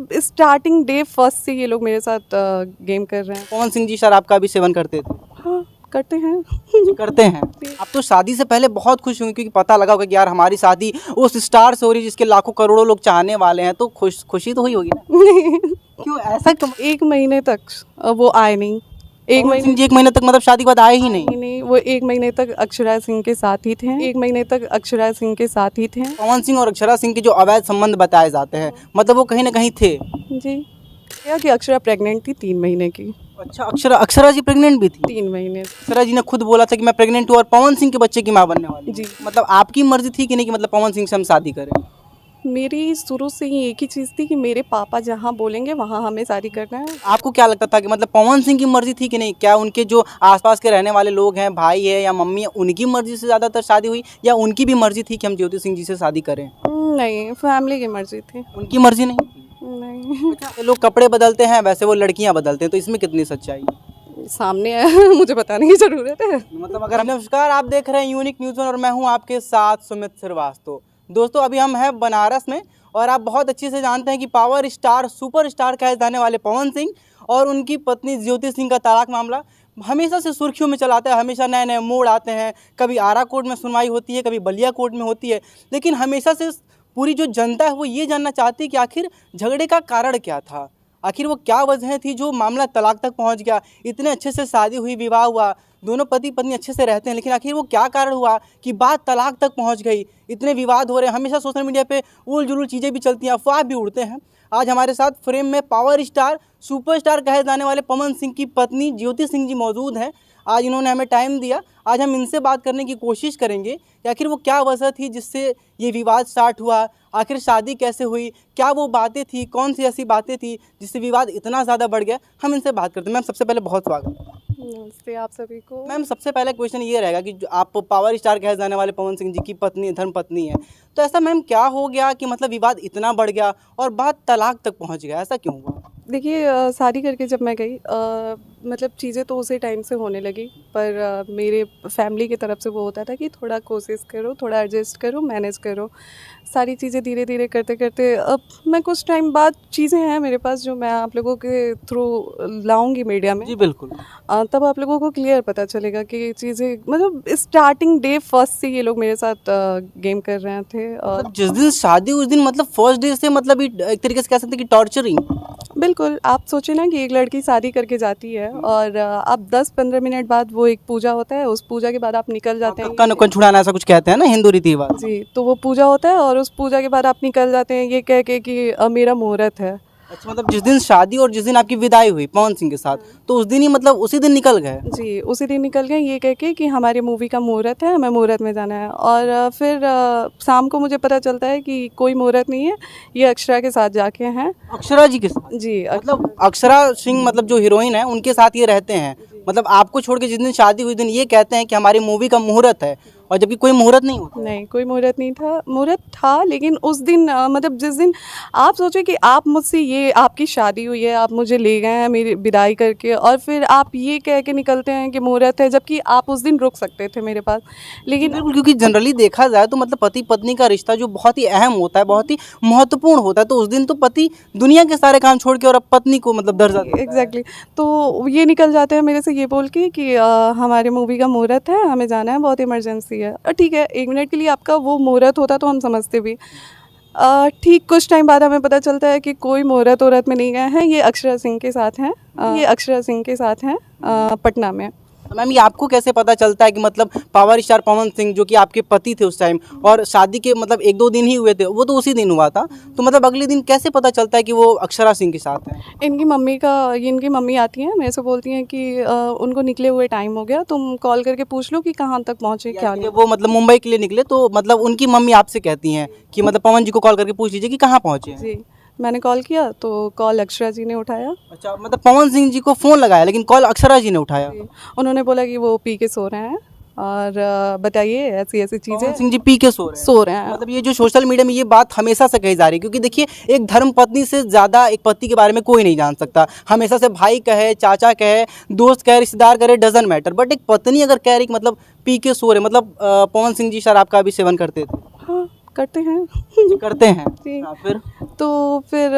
मतलब starting day first से ये लोग मेरे साथ गेम कर रहे हैं। पवन सिंह जी शराब का भी सेवन करते थे? हाँ, करते हैं। करते हैं। आप तो शादी से पहले बहुत खुश होंगे क्योंकि पता लगा होगा कि यार हमारी शादी उस स्टार से हो रही है जिसके लाखों करोड़ों लोग चाहने वाले हैं, तो खुशी तो हुई होगी ना? क्यों ऐसा क्यों? 1 महीने तक वो आए नहीं। पवन सिंह जी 1 महीने तक मतलब शादी के बाद आए ही नहीं? नहीं, वो 1 महीने तक अक्षरा सिंह के साथ ही थे। 1 महीने तक अक्षरा सिंह के साथ ही थे। पवन सिंह और अक्षरा सिंह के जो अवैध संबंध बताए जाते हैं, मतलब वो कहीं ना कहीं थे? जी, क्या कि अक्षरा प्रेग्नेंट थी 3 महीने की। अच्छा, अक्षरा जी प्रेग्नेंट भी थी? 3 महीने। अक्षरा जी ने खुद बोला था कि मैं प्रेग्नेंट हूँ और पवन सिंह के बच्चे की माँ बनने वाली हूँ। जी। मतलब आपकी मर्जी थी कि नहीं कि मतलब पवन सिंह से हम शादी करें? मेरी शुरू से ही एक ही चीज़ थी कि मेरे पापा जहाँ बोलेंगे वहाँ हमें शादी करना है। आपको क्या लगता था कि मतलब पवन सिंह की मर्जी थी कि नहीं? क्या उनके जो आसपास के रहने वाले लोग हैं, भाई है या मम्मी है, उनकी मर्जी से ज़्यादातर शादी हुई या उनकी भी मर्जी थी कि हम ज्योति सिंह जी से शादी करें? नहीं, फैमिली की मर्जी थी। उनकी मर्जी नहीं थी? नहीं। अच्छा, लोग कपड़े बदलते हैं वैसे वो लड़कियां बदलते हैं, तो इसमें कितनी सच्चाई? सामने है मुझे बताने की ज़रूरत है? मतलब अगर नमस्कार, आप देख रहे हैं यूनिक न्यूज़ और मैं हूं आपके साथ सुमित श्रीवास्तव। दोस्तों, अभी हम हैं बनारस में और आप बहुत अच्छे से जानते हैं कि पावर स्टार सुपर स्टार कहे जाने वाले पवन सिंह और उनकी पत्नी ज्योति सिंह का तलाक मामला हमेशा से सुर्खियों में चलाता है। हमेशा नए नए मोड़ आते हैं, कभी आरा कोर्ट में सुनवाई होती है, कभी बलिया कोर्ट में होती है, लेकिन हमेशा से पूरी जो जनता है वो ये जानना चाहती है कि आखिर झगड़े का कारण क्या था, आखिर वो क्या वजह थी जो मामला तलाक तक पहुंच गया। इतने अच्छे से शादी हुई, विवाह हुआ, दोनों पति पत्नी अच्छे से रहते हैं, लेकिन आखिर वो क्या कारण हुआ कि बात तलाक तक पहुंच गई। इतने विवाद हो रहे हैं, हमेशा सोशल मीडिया पे उल जुलूल चीज़ें भी चलती हैं, अफवाह भी उड़ते हैं। आज हमारे साथ फ्रेम में पावर स्टार सुपरस्टार कहे जाने वाले पवन सिंह की पत्नी ज्योति सिंह जी मौजूद हैं। आज इन्होंने हमें टाइम दिया, आज हम इनसे बात करने की कोशिश करेंगे कि आखिर वो क्या वजह थी जिससे ये विवाद स्टार्ट हुआ, आखिर शादी कैसे हुई, क्या वो बातें थी, कौन सी ऐसी बातें थी जिससे विवाद इतना ज़्यादा बढ़ गया। हम इनसे बात करते हैं। मैम, सबसे पहले बहुत स्वागत है। नमस्ते आप सभी को। मैम, सबसे पहला क्वेश्चन ये रहेगा कि जो आप पावर स्टार कहे जाने वाले पवन सिंह जी की पत्नी, धर्म पत्नी है, तो ऐसा मैम क्या हो गया कि मतलब विवाद इतना बढ़ गया और बात तलाक तक पहुंच गया, ऐसा क्यों हुआ? देखिए, शादी करके जब मैं गई, मतलब चीज़ें तो उसी टाइम से होने लगी, पर मेरे फैमिली की तरफ से वो होता था कि थोड़ा कोशिश करो, थोड़ा एडजस्ट करो, मैनेज करो। सारी चीज़ें धीरे धीरे करते करते अब मैं कुछ टाइम बाद चीज़ें हैं मेरे पास जो मैं आप लोगों के थ्रू लाऊंगी मीडिया में। जी बिल्कुल। तब आप लोगों को क्लियर पता चलेगा कि चीज़ें मतलब स्टार्टिंग डे फर्स्ट से ये लोग मेरे साथ गेम कर रहे थे। और मतलब जिस दिन शादी उस दिन मतलब फर्स्ट डे से मतलब एक तरीके से कह सकते हैं कि टॉर्चरिंग। बिल्कुल, आप सोचें ना कि एक लड़की शादी करके जाती है और अब 10-15 मिनट बाद वो एक पूजा होता है, उस पूजा के बाद आप निकल जाते हैं। कन छुड़ाना ऐसा कुछ कहते हैं ना हिंदू रीति रिवाज। जी, तो वो पूजा होता है और उस पूजा के बाद आप निकल जाते हैं ये कह के कि मेरा मुहूर्त है। अच्छा, मतलब जिस दिन शादी और जिस दिन आपकी विदाई हुई पवन सिंह के साथ, तो उस दिन ही मतलब उसी दिन निकल गए? जी, उसी दिन निकल गए ये कह के कि हमारी मूवी का मुहूर्त है, हमें मुहूर्त में जाना है। और फिर शाम को मुझे पता चलता है कि कोई मुहूर्त नहीं है, ये अक्षरा के साथ जाके हैं। अक्षरा जी के साथ? जी, मतलब अक्षरा सिंह मतलब जो हीरोइन है उनके साथ ये रहते हैं, मतलब आपको छोड़ के जिस दिन शादी हुई दिन ये कहते हैं कि हमारी मूवी का मुहूर्त है, और जबकि कोई मुहूर्त नहीं होता। नहीं, कोई मुहूर्त नहीं था। मुहूर्त था लेकिन उस दिन मतलब जिस दिन आप सोचो कि आप मुझसे ये आपकी शादी हुई है, आप मुझे ले गए हैं मेरी विदाई करके और फिर आप ये कह के निकलते हैं कि मुहूर्त है, जबकि आप उस दिन रुक सकते थे मेरे पास। लेकिन बिल्कुल, क्योंकि जनरली देखा जाए तो मतलब पति पत्नी का रिश्ता जो बहुत ही अहम होता है, बहुत ही महत्वपूर्ण होता है, तो उस दिन तो पति दुनिया के सारे काम छोड़ के और अब पत्नी को मतलब दर्जा देता है। एग्जैक्टली, तो ये निकल जाते हैं मेरे से ये बोल के कि हमारे मूवी का मुहूर्त है, हमें जाना है, बहुत इमरजेंसी है। और ठीक है, 1 मिनट के लिए आपका वो मुहूर्त होता तो हम समझते भी। ठीक कुछ टाइम बाद हमें पता चलता है कि कोई मुहूर्त वहूर्त में नहीं गए हैं, ये अक्षरा सिंह के साथ हैं। ये अक्षरा सिंह के साथ हैं पटना में। मैम, ये आपको कैसे पता चलता है कि मतलब पावर स्टार पवन सिंह जो कि आपके पति थे उस टाइम और शादी के मतलब 1-2 दिन ही हुए थे, वो तो उसी दिन हुआ था, तो मतलब अगले दिन कैसे पता चलता है कि वो अक्षरा सिंह के साथ हैं? इनकी मम्मी आती हैं मेरे से, बोलती हैं कि उनको निकले हुए टाइम हो गया, तुम कॉल करके पूछ लो कि कहाँ तक पहुँचे क्या नहीं। वो मतलब मुंबई के लिए निकले तो मतलब उनकी मम्मी आपसे कहती हैं कि मतलब पवन जी को कॉल करके पूछ लीजिए कि कहाँ पहुँचे हैं। जी, मैंने कॉल किया तो कॉल अक्षरा जी ने उठाया। अच्छा, मतलब पवन सिंह जी को फ़ोन लगाया लेकिन कॉल अक्षरा जी ने उठाया? उन्होंने बोला कि वो पी के सो रहे हैं और बताइए ऐसी ऐसी चीज़ें। पवन सिंह जी पी के सो रहे हैं? मतलब ये जो सोशल मीडिया में ये बात हमेशा से कही जा रही है, क्योंकि देखिए एक धर्म पत्नी से ज़्यादा एक पति के बारे में कोई नहीं जान सकता। हमेशा से भाई कहे, चाचा कहे, दोस्त कहे, रिश्तेदार करे, डजंट मैटर, बट एक पत्नी अगर कह रही कि मतलब पी के सो रहे, मतलब पवन सिंह जी शराब का भी सेवन करते थे? हाँ, करते हैं। करते हैं। जी। हाँ, फिर तो फिर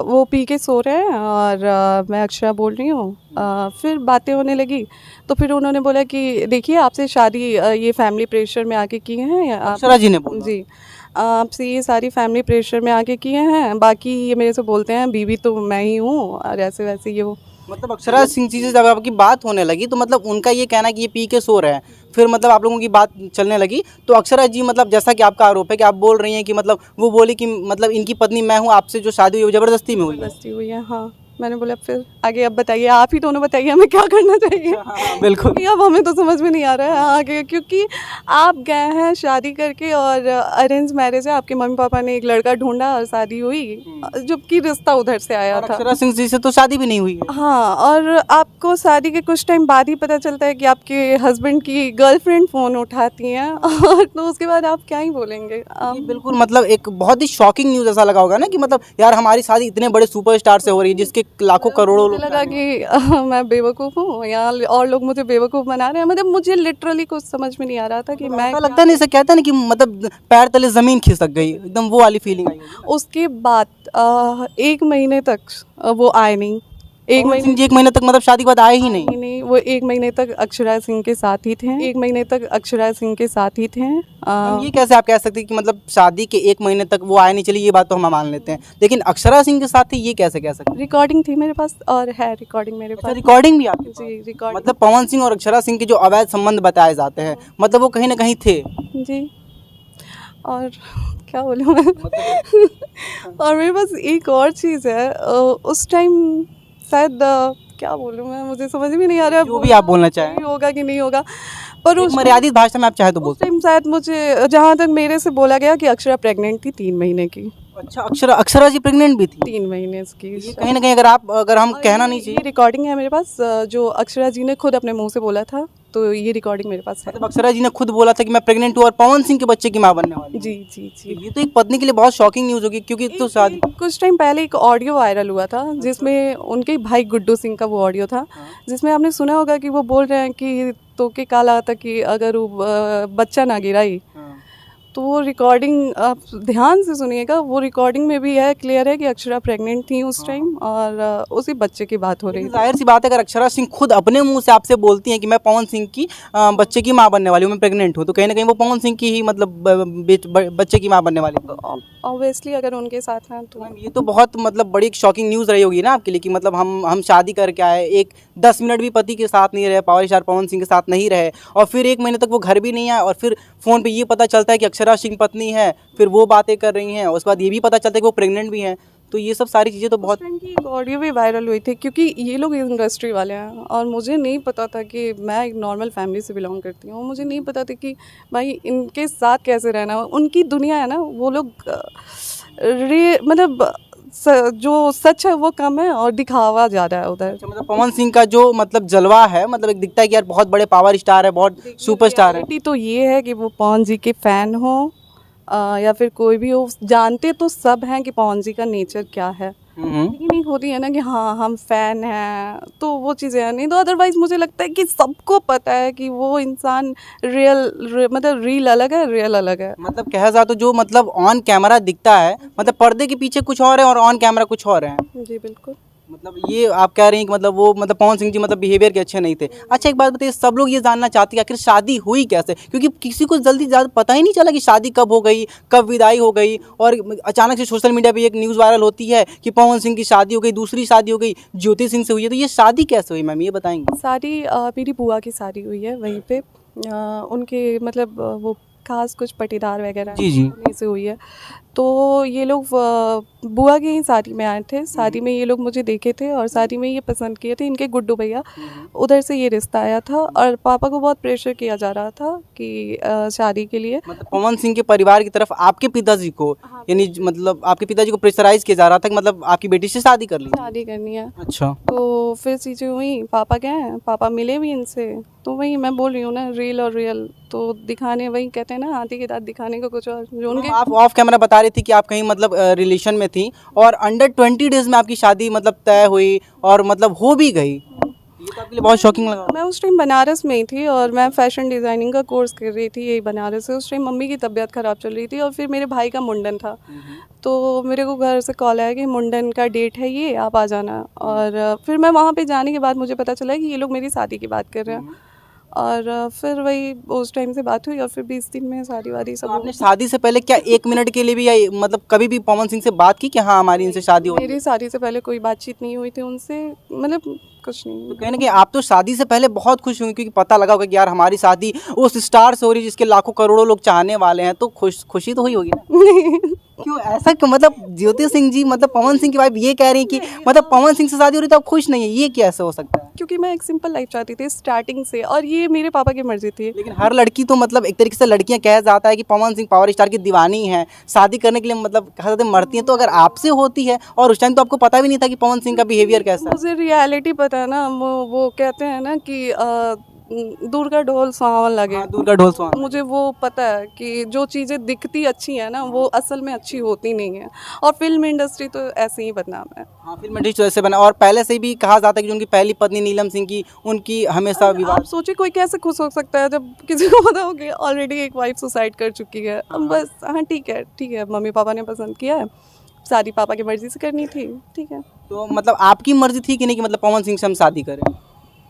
वो पी के सो रहे हैं और मैं अक्षरा बोल रही हूँ। फिर बातें होने लगी तो फिर उन्होंने बोला कि देखिए आपसे शादी ये फैमिली प्रेशर में आके किए हैं या आप अक्षरा जी ने बोला। जी आपसे ये सारी फैमिली प्रेशर में आके किए हैं, बाकी ये मेरे से बोलते हैं बीवी तो मैं ही हूँ और ऐसे वैसे ये वो। मतलब अक्षरा सिंह जी से जब आपकी बात होने लगी तो मतलब उनका ये कहना है कि ये पी के सो रहे हैं, फिर मतलब आप लोगों की बात चलने लगी तो अक्षरा जी मतलब जैसा कि आपका आरोप है कि आप बोल रही हैं कि मतलब वो बोली कि मतलब इनकी पत्नी मैं हूँ, आपसे जो शादी हुई वो ज़बरदस्ती में हुई है। बस्ती हुई है हाँ। मैंने बोला फिर आगे अब बताइए, आप ही दोनों बताइए हमें क्या करना चाहिए। हाँ, बिल्कुल। क्योंकि अब हमें तो समझ में नहीं आ रहा है आगे, क्योंकि आप गए हैं शादी करके और अरेंज मैरिज है, आपके मम्मी पापा ने एक लड़का ढूंढा और शादी हुई, जबकि रिश्ता उधर से आया और था। अक्षरा सिंह जी से तो शादी भी नहीं हुई है। हाँ, और आपको शादी के कुछ टाइम बाद ही पता चलता है कि आपके हस्बैंड की गर्लफ्रेंड फ़ोन उठाती हैं और तो उसके बाद आप क्या ही बोलेंगे। ये बिल्कुल मतलब एक बहुत ही शॉकिंग न्यूज़ ऐसा लगा होगा ना कि मतलब यार हमारी शादी इतने बड़े सुपरस्टार से हो रही है जिसके लाखों करोड़ों मुझे लोग लगा कि मैं बेवकूफ़ हूँ या और लोग मुझे बेवकूफ़ बना रहे हैं, मतलब मुझे लिटरली कुछ समझ में नहीं आ रहा था कि मैं ऐसा लगता नहीं, ऐसा कहता नहीं कि मतलब पैर तले जमीन खिसक गई, एकदम वो वाली फीलिंग आई होगी। उसके बाद 1 महीने तक वो आए नहीं। एक पवन महीने सिंह जी 1 महीने तक मतलब शादी के बाद आए ही नहीं। नहीं, वो 1 महीने तक अक्षरा सिंह के साथ ही थे। 1 महीने तक अक्षरा सिंह के साथ ही थे। मैम, ये कैसे आप कह सकते हैं कि मतलब शादी के 1 महीने तक वो आए नहीं, चलिए ये बात तो हम मान लेते हैं, लेकिन अक्षरा सिंह के साथ ही ये कैसे कह सकते हैं? रिकॉर्डिंग थी मेरे पास और है रिकॉर्डिंग मेरे अच्छा, पास। रिकॉर्डिंग भी आपके पास? जी रिकॉर्डिंग मतलब पवन सिंह और अक्षरा सिंह के जो अवैध संबंध बताए जाते हैं मतलब वो कहीं ना कहीं थे। जी। और क्या बोलूँ मैं और मेरे पास एक और चीज़ है, उस टाइम शायद क्या बोलूँ मैं, मुझे समझ में नहीं आ रहा है जो भी आप बोलना चाहें। सही होगा कि नहीं होगा, पर एक उस मर्यादित भाषा में आप चाहे तो बोल उस टाइम शायद मुझे जहाँ तक मेरे से बोला गया कि अक्षरा प्रेग्नेंट थी 3 महीने की। सकते। अच्छा, अक्षरा जी प्रेग्नेंट भी थी? 3 महीने की। ये कहीं ना कहीं अगर हम कहना नहीं ये चाहिए। रिकॉर्डिंग है मेरे पास, जो अक्षरा जी ने खुद अपने मुंह से बोला था, तो ये रिकॉर्डिंग मेरे पास है। मतलब अक्षरा जी ने खुद बोला था कि मैं प्रेग्नेंट हूँ और पवन सिंह के बच्चे की माँ बनने वाली हूँ। जी जी जी। ये तो एक पत्नी के लिए बहुत शॉकिंग न्यूज़ होगी क्योंकि तो शादी। कुछ टाइम पहले एक ऑडियो वायरल हुआ था जिसमें उनके भाई गुड्डू सिंह का वो ऑडियो था, जिसमें आपने सुना होगा कि वो बोल रहे हैं कि तो के काला था कि अगर वो बच्चा ना गिराई, तो वो रिकॉर्डिंग आप ध्यान से सुनिएगा, वो रिकॉर्डिंग में भी है, क्लियर है कि अक्षरा प्रेग्नेंट थी उस टाइम और उसी बच्चे की बात हो रही लेकिन थी। जाहिर सी बात है अगर अक्षरा सिंह खुद अपने मुंह से आपसे बोलती हैं कि मैं पवन सिंह की बच्चे की माँ बनने वाली हूँ, मैं प्रेग्नेंट हूँ, तो कहीं ना कहीं वो पवन सिंह की ही मतलब बच्चे की माँ बनने वाली है। ऑब्वियसली अगर उनके साथ हैं तो मैम, ये तो बहुत मतलब बड़ी एक शॉकिंग न्यूज़ रही होगी ना आपके लिए कि मतलब हम शादी करके आए, एक 10 मिनट भी पति के साथ नहीं रहे, पावर स्टार पवन सिंह के साथ नहीं रहे और फिर 1 महीने तक वो घर भी नहीं आए और फिर फ़ोन पे ये पता चलता है कि अक्षरा सिंह पत्नी है, फिर वो बातें कर रही हैं, उसके बाद ये भी पता चलता है कि वो प्रेग्नेंट भी हैं, तो ये सब सारी चीज़ें तो बहुत। टाइम की एक ऑडियो भी वायरल हुई थी, क्योंकि ये लोग इंडस्ट्री वाले हैं और मुझे नहीं पता था कि मैं एक नॉर्मल फैमिली से बिलोंग करती हूँ, मुझे नहीं पता था कि भाई इनके साथ कैसे रहना, उनकी दुनिया है ना, वो लोग मतलब जो सच है वो कम है और दिखावा ज़्यादा है उधर। अच्छा, मतलब पवन सिंह का जो मतलब जलवा है, मतलब एक दिखता है कि यार बहुत बड़े पावर स्टार है, बहुत सुपरस्टार है। रियलिटी तो ये है कि वो पवन जी के फ़ैन हो या फिर कोई भी हो, जानते तो सब हैं कि पवन जी का नेचर क्या है, लेकिन एक होती है ना कि हाँ हम फ़ैन हैं, तो वो चीज़ें हैं नहीं, तो अदरवाइज़ मुझे लगता है कि सबको पता है कि वो इंसान मतलब रील अलग है, रियल अलग है। मतलब कहा जाए तो जो मतलब ऑन कैमरा दिखता है, मतलब पर्दे के पीछे कुछ और है और ऑन कैमरा कुछ और है। जी बिल्कुल। मतलब ये आप कह रहे हैं कि मतलब वो मतलब पवन सिंह जी मतलब बिहेवियर के अच्छे नहीं थे। अच्छा, एक बात बताइए, सब लोग ये जानना चाहते हैं आखिर शादी हुई कैसे, क्योंकि किसी को जल्दी ज़्यादा पता ही नहीं चला कि शादी कब हो गई, कब विदाई हो गई, और अचानक से सोशल मीडिया पे एक न्यूज़ वायरल होती है कि पवन सिंह की शादी हो गई, दूसरी शादी हो गई ज्योति सिंह से हुई है, तो ये शादी कैसे हुई मैम, ये बताएंगे? शादी मेरी बुआ की शादी हुई है वहीं पे, उनके मतलब वो खास कुछ पटीदार वगैरह जी, जी। उन्हीं से हुई है, तो ये लोग बुआ की ही शादी में आए थे, शादी में ये लोग मुझे देखे थे और शादी में ये पसंद किए थे, इनके गुड्डू भैया, उधर से ये रिश्ता आया था और पापा को बहुत प्रेशर किया जा रहा था कि शादी के लिए। मतलब पवन सिंह के परिवार की तरफ आपके पिताजी को, यानी मतलब आपके पिताजी को प्रेशराइज किया जा रहा था कि मतलब आपकी बेटी से शादी कर ली। शादी करनी है, अच्छा, तो फिर चीज़ें हुई, पापा गए, पापा मिले भी इनसे, तो वही मैं बोल रही हूँ ना, रील और रियल तो दिखाने, वही कहते हैं ना हाथी के दांत दिखाने को कुछ और, जो उनके आप ऑफ कैमरा बता रही थी कि आप कहीं मतलब रिलेशन में थी और अंडर 20 डेज में आपकी शादी मतलब तय हुई और मतलब हो भी गई, ये तो आपके लिए बहुत शॉकिंग लगा। मैं उस टाइम बनारस में ही थी और मैं फ़ैशन डिज़ाइनिंग का कोर्स कर रही थी यही बनारस से। उस टाइम मम्मी की तबीयत ख़राब चल रही थी और फिर मेरे भाई का मुंडन था, तो मेरे को घर से कॉल आया कि मुंडन का डेट है ये, आप आ जाना। और फिर मैं वहाँ पे जाने के बाद मुझे पता चला कि ये लोग मेरी शादी की बात कर रहे हैं। और फिर वही उस टाइम से बात हुई और फिर 20 दिन में शादी वादी सब तो हो आपने शादी से पहले क्या 1 मिनट के लिए भी या मतलब कभी भी पवन सिंह से बात की कि हाँ हमारी इनसे शादी हो? मेरी शादी से पहले कोई बातचीत नहीं हुई थी उनसे, मतलब कुछ नहीं। तो कहने कि आप तो शादी से पहले बहुत खुश होंगे क्योंकि पता लगा होगा कि यार हमारी शादी उस स्टार से हो रही है जिसके लाखों करोड़ों लोग चाहने वाले हैं, तो खुशी तो हुई होगी ना? क्यों ऐसा क्यों? मतलब ज्योति सिंह जी मतलब पवन सिंह की वाइफ ये कह रही है कि मतलब पवन सिंह से शादी हो रही तो आप खुश नहीं है, ये कैसे हो सकता है? क्योंकि मैं एक सिंपल लाइफ चाहती थी स्टार्टिंग से और ये मेरे पापा की मर्जी थी। लेकिन हर लड़की तो मतलब एक तरीके से लड़कियां कह जाता है कि पवन सिंह पावर स्टार की दीवानी है, शादी करने के लिए मतलब कहा जाता है मरती हैं। तो अगर आपसे होती है और उस टाइम तो आपको पता भी नहीं था कि पवन सिंह का बिहेवियर कैसा है। मुझे रियलिटी पता है ना, वो कहते हैं ना कि दूर का ढोल सुहावन लगे। हाँ, दूर का ढोल सुहाना। मुझे वो पता है कि जो चीज़ें दिखती अच्छी है ना वो असल में अच्छी होती नहीं है, और फिल्म इंडस्ट्री तो ऐसे ही बदनाम है। हाँ, फिल्म इंडस्ट्री तो ऐसे बना और पहले से भी कहा जाता है कि जो उनकी पहली पत्नी नीलम सिंह की उनकी हमेशा विवाद। आप सोचिए कोई कैसे खुश हो सकता है जब किसी को पता हो कि ऑलरेडी एक वाइफ सुसाइड कर चुकी है। अब बस हाँ ठीक है, मम्मी पापा ने पसंद किया है, शादी पापा की मर्जी से करनी थी, ठीक है। तो मतलब आपकी मर्जी थी कि नहीं कि मतलब पवन सिंह से हम शादी करें?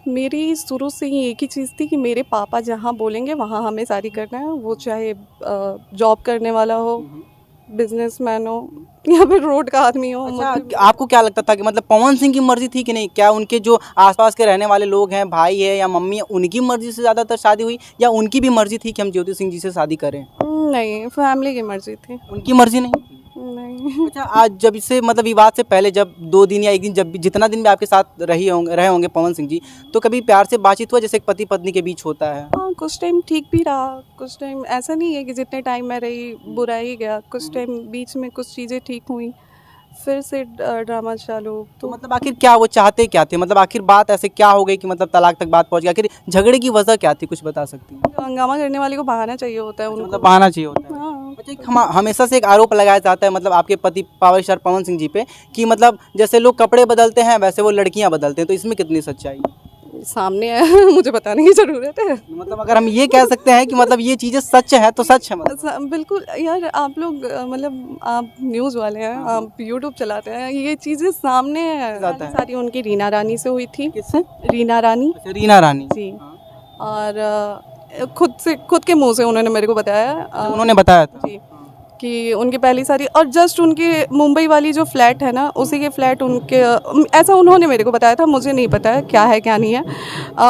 मेरी शुरू से ही एक ही चीज़ थी कि मेरे पापा जहाँ बोलेंगे वहाँ हमें शादी करना है, वो चाहे जॉब करने वाला हो, बिजनेसमैन हो या फिर रोड का आदमी हो। अच्छा, आपको क्या लगता था कि मतलब पवन सिंह की मर्जी थी कि नहीं? क्या उनके जो आसपास के रहने वाले लोग हैं, भाई है या मम्मी है, उनकी मर्जी से ज़्यादातर शादी हुई या उनकी भी मर्जी थी कि हम ज्योति सिंह जी से शादी करें? नहीं, फैमिली की मर्जी थी। उनकी मर्जी नहीं? नहीं। अच्छा, आज जब इससे मतलब विवाद से पहले जब 2 दिन या 1 दिन जब भी जितना दिन भी आपके साथ रहे होंगे पवन सिंह जी, तो कभी प्यार से बातचीत हुआ जैसे एक पति पत्नी के बीच होता है? हाँ, कुछ टाइम ठीक भी रहा, कुछ टाइम ऐसा नहीं है कि जितने टाइम मैं रही बुरा ही गया। कुछ टाइम बीच में कुछ चीज़ें ठीक हुई, फिर से ड्रामा चालू। तो मतलब आखिर क्या वो चाहते क्या थे? मतलब आखिर बात ऐसे क्या हो गई कि मतलब तलाक तक बात पहुंच गई? आखिर झगड़े की वजह क्या थी? कुछ बता सकती हैं? हंगामा करने वाले को बहाना चाहिए होता है उनको। मतलब बहाना चाहिए होता है। हाँ। अच्छा, हमेशा से एक आरोप लगाया जाता है मतलब आपके पति पावर स्टार पवन सिंह जी पे कि मतलब जैसे लोग कपड़े बदलते हैं वैसे वो लड़कियां बदलते हैं, तो इसमें कितनी सच्चाई है? सामने है मुझे बताने की ज़रूरत है। मतलब अगर हम ये कह सकते हैं कि मतलब ये चीज़ें सच है तो सच है मतलब। बिल्कुल यार, आप लोग मतलब आप न्यूज़ वाले हैं, आप यूट्यूब चलाते हैं, ये चीज़ें सामने जाता है। सारी उनकी रीना रानी से हुई थी। किससे? रीना रानी अच्छा, रीना रानी जी। और खुद के मुंह से उन्होंने मेरे को बताया उन्होंने बताया था जी कि उनकी पहली शादी, और जस्ट उनके मुंबई वाली जो फ्लैट है ना उसी के फ्लैट उनके, ऐसा उन्होंने मेरे को बताया था, मुझे नहीं पता है क्या है क्या नहीं है।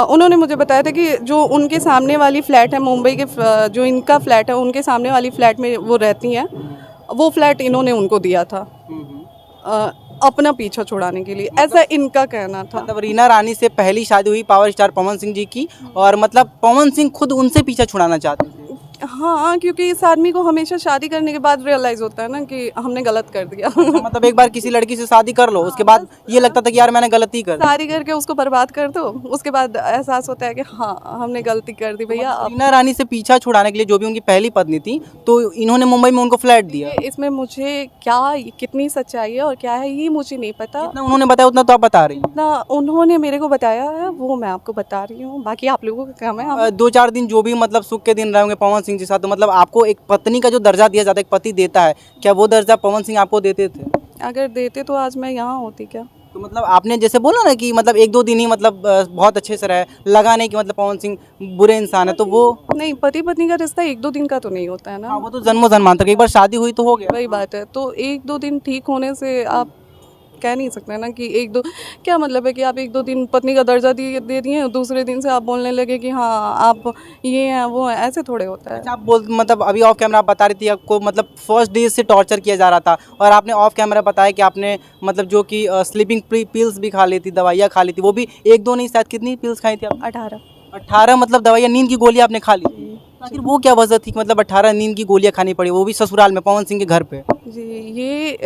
उन्होंने मुझे बताया था कि जो उनके सामने वाली फ्लैट है मुंबई के, जो इनका फ्लैट है उनके सामने वाली फ्लैट में वो रहती हैं, वो फ्लैट इन्होंने उनको दिया था अपना पीछा छुड़ाने के लिए, ऐसा इनका कहना था। मतलब रीना रानी से पहली शादी हुई पावर स्टार पवन सिंह जी की और मतलब पवन सिंह खुद उनसे पीछा छुड़ाना चाहते थे। हाँ, क्योंकि इस आदमी को हमेशा शादी करने के बाद रियलाइज होता है ना कि हमने गलत कर दिया। मतलब एक बार किसी लड़की से शादी कर लो उसके बाद ये लगता था कि यार मैंने गलती कर दी। शादी करके उसको बर्बाद कर दो, उसके बाद एहसास होता है कि हाँ हमने गलती कर दी भैया। रीना रानी से पीछा छुड़ाने के लिए जो भी उनकी पहली पत्नी थी तो इन्होंने मुंबई में उनको फ्लैट दिया। इसमें मुझे क्या कितनी सच्चाई है और क्या है ये मुझे नहीं पता। जितना उन्होंने बताया उतना तो आप बता रही हैं। ना उन्होंने मेरे को बताया है वो मैं आपको बता रही हूँ, बाकी आप लोगों का काम है। 2-4 दिन जो भी मतलब सुख के दिन रहे होंगे पवन सिंह के साथ, तो मतलब आपको एक पत्नी का जो दर्जा दिया जाता है, एक पति देता है, क्या वो दर्जा पवन सिंह आपको देते थे? अगर देते तो आज मैं यहाँ होती क्या? तो मतलब आपने जैसे बोला ना कि मतलब 1-2 दिन ही मतलब बहुत अच्छे से रहे, लगा नहीं कि मतलब पवन सिंह बुरे इंसान है, तो वो नहीं, पति पत्नी का रिश्ता 1-2 दिन का तो नहीं होता है ना। हाँ, वो तो जन्मों जन्मांतर तक, एक बार शादी हुई तो हो गया। वही बात है, तो 1-2 दिन ठीक होने से आप कह नहीं सकते ना कि 1-2, क्या मतलब है कि आप 1-2 दिन पत्नी का दर्जा दे दिए, दूसरे दिन से आप बोलने लगे कि हाँ आप ये हैं वो हैं, ऐसे थोड़े होता है। अच्छा, आप बोल मतलब अभी ऑफ कैमरा आप बता रही थी आपको मतलब फर्स्ट डे से टॉर्चर किया जा रहा था और आपने ऑफ कैमरा बताया कि आपने मतलब जो कि स्लीपिंग पिल्स भी खा ली थी, दवाइयाँ खा ली थी, वो भी 1-2 नहीं शायद कितनी पिल्स खाई थी आप? 18 मतलब दवाइयाँ, नींद की गोलियाँ आपने खा ली। आखिर वो क्या वजह थी कि मतलब 18 नींद की गोलियाँ खानी पड़ी, वो भी ससुराल में पवन सिंह के घर पे? जी, ये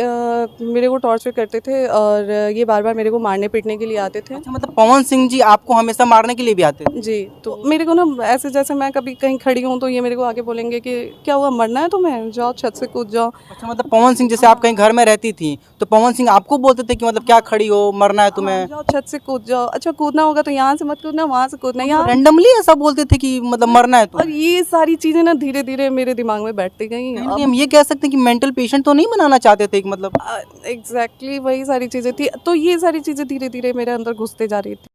मेरे को टॉर्चर करते थे और ये बार-बार मेरे को मारने पीटने के लिए आते थे। अच्छा, मतलब पवन सिंह जी आपको हमेशा मारने के लिए भी आते थे? जी, तो मेरे को ना ऐसे जैसे मैं कभी कहीं खड़ी हूँ तो ये मेरे को आके बोलेंगे कि क्या हुआ, मरना है तुम्हें? जाओ छत से कूद जाओ। अच्छा, मतलब पवन सिंह जैसे आप कहीं घर में रहती थी तो पवन सिंह आपको बोलते थे कि मतलब क्या खड़ी हो, मरना है हाँ, तुम्हें? जाओ छत से कूद जाओ। अच्छा कूदना होगा तो यहाँ से मत कूदना, वहाँ से कूदना, यहाँ। रैंडमली ऐसा बोलते थे कि मतलब मरना है और तुम्हें? ये सारी चीज़ें ना धीरे-धीरे मेरे दिमाग में बैठती गईं। कहीं ना कहीं हम ये कह सकते हैं कि मेंटल पेशेंट तो नहीं बनाना चाहते थे कि मतलब एग्ज़ैक्टली वही सारी चीज़ें थी। तो ये सारी चीज़ें धीरे-धीरे मेरे अंदर घुसते जा रही थी।